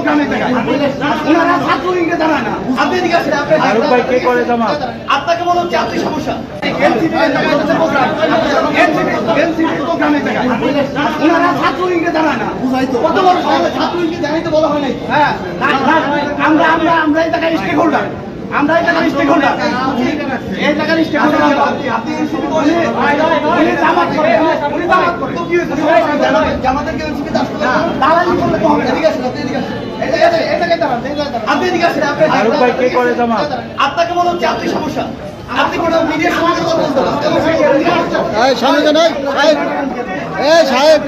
প্রোগ্রামে দেখায় ওনারা ছাত্রলীগকে জানায় না। আপনি এদিকে আসেন, ফারুক ভাই কে করে জামাত? আপনাকে মনে হচ্ছে আপনি সমস্যা। এনসিপি প্রোগ্রামে দেখায় ওনারা ছাত্রলীগকে জানায় না। কত বড় ছাত্রলীগকে জানাইতে বলা হয় নাই। হ্যাঁ, আমরা এই জায়গায় স্টেক হোল্ডার, আমরা এই জায়গায় স্টেক হোল্ডার, এই জায়গায় স্টেক হোল্ডার। আপনি এনসিপি করে উনি জামাত করে, উনি জামাত করে তো কি হয়েছে? জামাতেরকে এনসিপিতে আসতে না, দালালি করলে তো হবে না। এদিকে আসেন, আপনি এদিকে আসেন, এই জায়গায় দাঁড়ান, আপনি এদিকে আসেন। ফারুক ভাই কে করে জামাত? আপনাকে মনে হচ্ছে আপনি সমস্যা। আপনি কোনো মিডিয়ার সঙ্গে কথা বলতে পারেন। সামনে সাহেব